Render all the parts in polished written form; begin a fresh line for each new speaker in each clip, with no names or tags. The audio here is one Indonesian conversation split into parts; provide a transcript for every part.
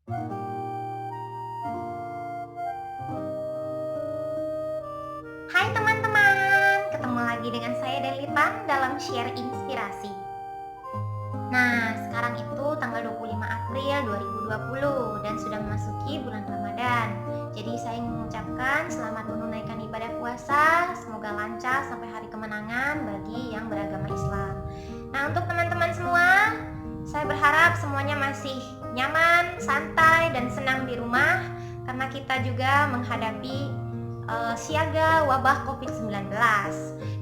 Hai teman-teman, ketemu lagi dengan saya Delitan dalam Share Inspirasi. Nah, sekarang itu tanggal 25 April 2020 dan sudah memasuki bulan Ramadan. Jadi saya ingin mengucapkan selamat menunaikan ibadah puasa, semoga lancar sampai hari kemenangan bagi yang beragama Islam. Nah, untuk teman-teman semua, saya berharap semuanya masih nyaman, santai, dan senang di rumah karena kita juga menghadapi siaga wabah COVID-19.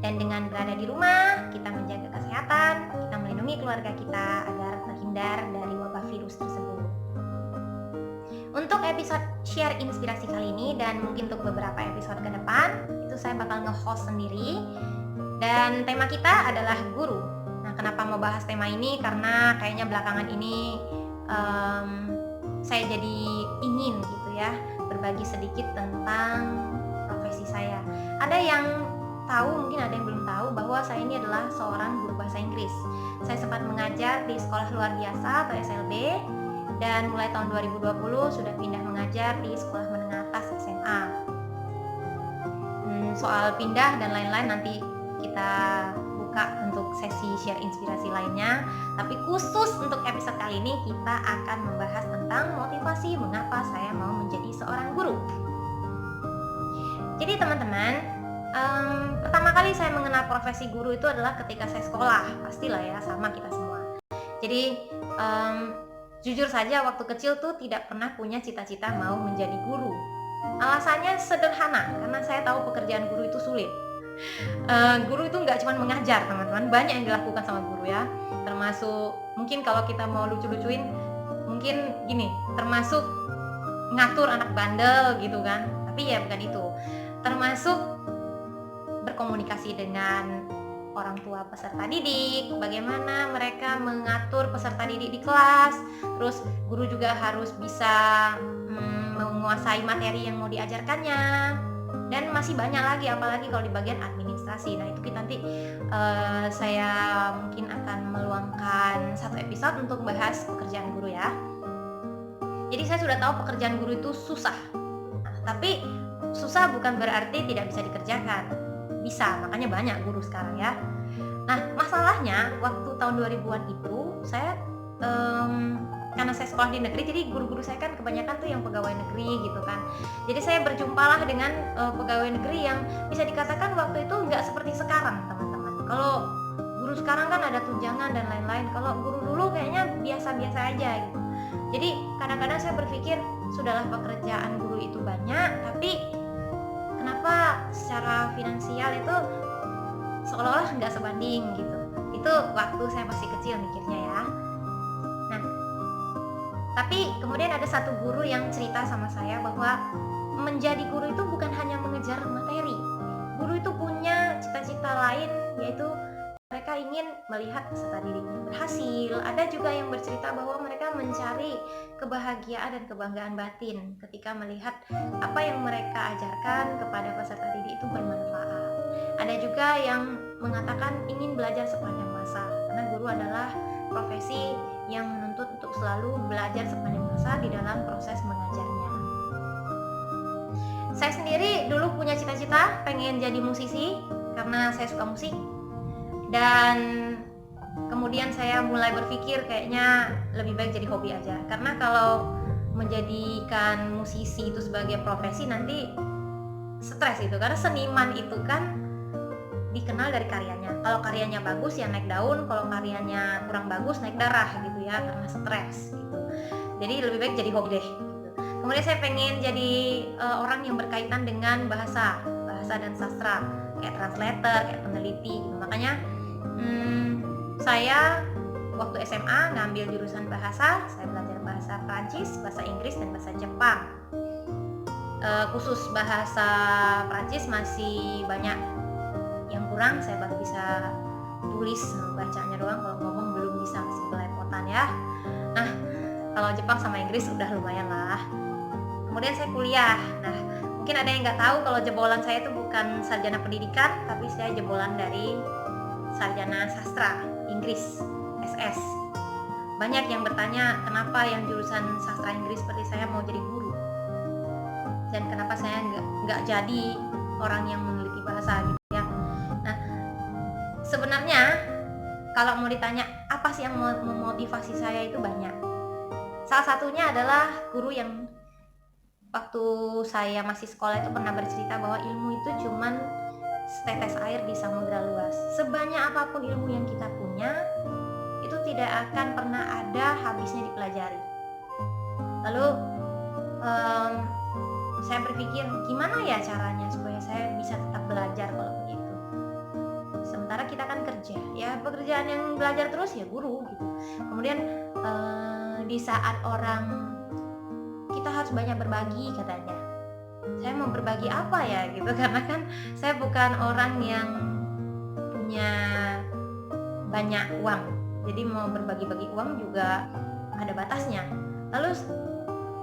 Dan dengan berada di rumah, kita menjaga kesehatan, kita melindungi keluarga kita agar terhindar dari wabah virus tersebut. Untuk episode Share Inspirasi kali ini dan mungkin untuk beberapa episode ke depan, itu saya bakal nge-host sendiri. Dan tema kita adalah guru. Nah, kenapa mau bahas tema ini? Karena kayaknya belakangan ini saya jadi ingin gitu ya berbagi sedikit tentang profesi saya. Ada yang tahu, mungkin ada yang belum tahu bahwa saya ini adalah seorang guru bahasa Inggris. Saya sempat mengajar di sekolah luar biasa atau SLB dan mulai tahun 2020 sudah pindah mengajar di sekolah menengah atas SMA. Soal pindah dan lain-lain nanti kita buka untuk sesi share inspirasi lainnya. Tapi khusus untuk episode kali ini kita akan membahas tentang motivasi mengapa saya mau menjadi seorang guru. Jadi teman-teman, pertama kali saya mengenal profesi guru itu adalah ketika saya sekolah. Pastilah ya, sama kita semua. Jadi jujur saja waktu kecil tuh tidak pernah punya cita-cita mau menjadi guru. Alasannya sederhana, karena saya tahu pekerjaan guru itu sulit. Guru itu nggak cuma mengajar teman-teman, banyak yang dilakukan sama guru ya. Termasuk mungkin kalau kita mau lucu-lucuin, mungkin gini, termasuk ngatur anak bandel gitu kan. Tapi ya bukan itu. Termasuk berkomunikasi dengan orang tua peserta didik, bagaimana mereka mengatur peserta didik di kelas. Terus guru juga harus bisa menguasai materi yang mau diajarkannya. Dan masih banyak lagi, apalagi kalau di bagian administrasi. Nah, itu kita nanti saya mungkin akan meluangkan satu episode untuk bahas pekerjaan guru ya. Jadi saya sudah tahu pekerjaan guru itu susah. Nah, tapi susah bukan berarti tidak bisa dikerjakan. Bisa, makanya banyak guru sekarang ya. Nah, masalahnya waktu tahun 2000-an itu saya karena saya sekolah di negeri, jadi guru-guru saya kan kebanyakan tuh yang pegawai negeri gitu kan. Jadi saya berjumpalah dengan pegawai negeri yang bisa dikatakan waktu itu nggak seperti sekarang teman-teman. Kalau guru sekarang kan ada tunjangan dan lain-lain. Kalau guru dulu kayaknya biasa-biasa aja gitu. Jadi kadang-kadang saya berpikir sudahlah pekerjaan guru itu banyak, tapi kenapa secara finansial itu seolah-olah nggak sebanding gitu. Itu waktu saya masih kecil mikirnya ya. Nah, tapi kemudian ada satu guru yang cerita sama saya bahwa menjadi guru itu bukan hanya mengejar materi. Guru itu punya cita-cita lain, yaitu mereka ingin melihat peserta didiknya berhasil. Ada juga yang bercerita bahwa mereka mencari kebahagiaan dan kebanggaan batin ketika melihat apa yang mereka ajarkan kepada peserta didik itu bermanfaat. Ada juga yang mengatakan ingin belajar sepanjang masa, karena guru adalah profesi yang menuntut untuk selalu belajar sepanjang masa di dalam proses mengajarnya. Saya sendiri dulu punya cita-cita pengen jadi musisi karena saya suka musik. Dan kemudian saya mulai berpikir kayaknya lebih baik jadi hobi aja. Karena kalau menjadikan musisi itu sebagai profesi nanti stres itu. Karena seniman itu kan dikenal dari karyanya. Kalau karyanya bagus ya naik daun, kalau karyanya kurang bagus naik darah gitu ya, karena stres gitu. Jadi lebih baik jadi hobi deh gitu. Kemudian saya pengen jadi orang yang berkaitan dengan bahasa dan sastra, kayak translator, kayak peneliti gitu. Makanya saya waktu SMA ngambil jurusan bahasa, saya belajar bahasa Prancis, bahasa Inggris, dan bahasa Jepang. Khusus bahasa Prancis masih banyak yang kurang, saya baru bisa tulis, bacanya doang, kalau ngomong belum bisa, masih belepotan ya. Nah, kalau Jepang sama Inggris udah lumayan lah. Kemudian saya kuliah. Nah, mungkin ada yang nggak tahu kalau jebolan saya itu bukan sarjana pendidikan, tapi saya jebolan dari sarjana sastra Inggris, SS. banyak yang bertanya kenapa yang jurusan sastra Inggris seperti saya mau jadi guru, dan kenapa saya nggak jadi orang yang meneliti bahasa gitu ya. Nah, sebenarnya kalau mau ditanya apa sih yang memotivasi saya, itu banyak. Salah satunya adalah guru yang waktu saya masih sekolah itu pernah bercerita bahwa ilmu itu cuman setetes air di samudera luas. Sebanyak apapun ilmu yang kita punya, itu tidak akan pernah ada habisnya dipelajari. Lalu saya berpikir gimana ya caranya supaya saya bisa tetap belajar kalau begitu. Sementara kita kan kerja, ya pekerjaan yang belajar terus ya guru gitu. Kemudian di saat orang kita harus banyak berbagi katanya, saya mau berbagi apa ya gitu, karena kan saya bukan orang yang punya banyak uang, jadi mau berbagi-bagi uang juga ada batasnya. Lalu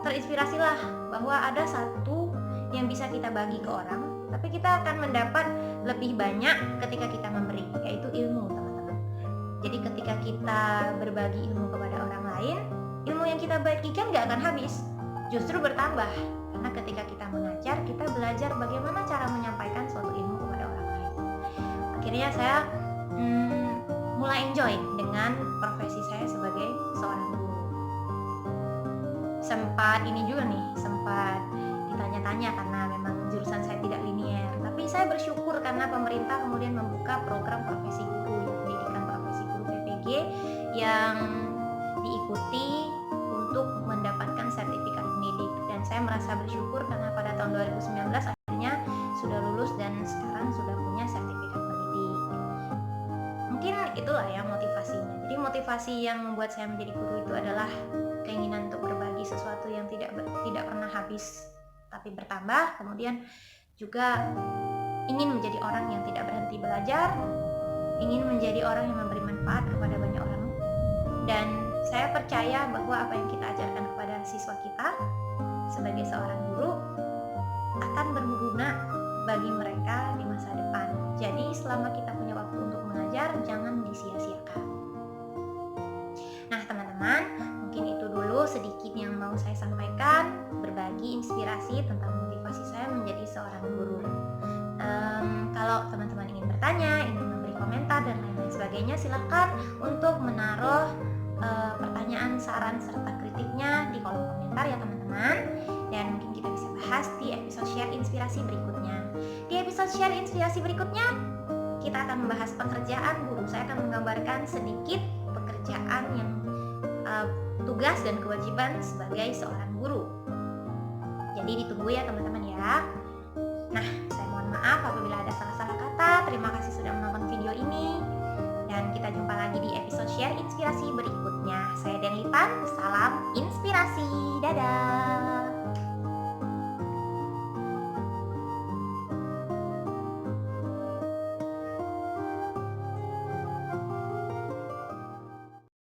terinspirasilah bahwa ada satu yang bisa kita bagi ke orang, tapi kita akan mendapat lebih banyak ketika kita memberi, yaitu ilmu, teman-teman. Jadi ketika kita berbagi ilmu kepada orang lain, ilmu yang kita bagikan gak akan habis, justru bertambah. Karena ketika kita mengajar, kita belajar bagaimana cara menyampaikan suatu ilmu kepada orang lain. Akhirnya saya mulai enjoy dengan profesi saya sebagai seorang guru. Sempat ditanya-tanya karena memang jurusan saya tidak linier. Tapi saya bersyukur karena pemerintah kemudian membuka program profesi guru, pendidikan profesi guru PPG yang diikuti untuk mendapatkan sertifikat pendidik. Dan saya merasa bersyukur karena pada tahun 2019 akhirnya sudah lulus dan sekarang sudah punya sertifikat pendidik. Mungkin itulah ya motivasinya. Jadi motivasi yang membuat saya menjadi guru itu adalah keinginan untuk berbagi sesuatu yang tidak pernah habis tapi bertambah. Kemudian juga ingin menjadi orang yang tidak berhenti belajar, ingin menjadi orang yang memberi manfaat kepada banyak orang. Dan saya percaya bahwa apa yang kita ajarkan kepada siswa kita sebagai seorang guru akan berguna bagi mereka di masa depan. Jadi selama kita punya waktu untuk mengajar, jangan disia-siakan. Nah teman-teman, mungkin itu dulu sedikit yang mau saya sampaikan, berbagi inspirasi tentang motivasi saya menjadi seorang guru. Kalau teman-teman ingin bertanya, ingin memberi komentar dan lain-lain sebagainya, silakan untuk menaruh pertanyaan, saran, serta kritiknya di kolom komentar ya teman-teman. Dan mungkin kita bisa bahas di episode share inspirasi berikutnya. Di episode share inspirasi berikutnya, kita akan membahas pekerjaan guru. Saya akan menggambarkan sedikit pekerjaan yang tugas dan kewajiban sebagai seorang guru. Jadi ditunggu ya teman-teman ya. Nah, saya mohon maaf apabila ada salah-salah kata. Terima kasih sudah menonton video ini. Dan kita jumpa lagi di episode share inspirasi berikutnya. Saya Den Lipan, salam inspirasi. Dadah.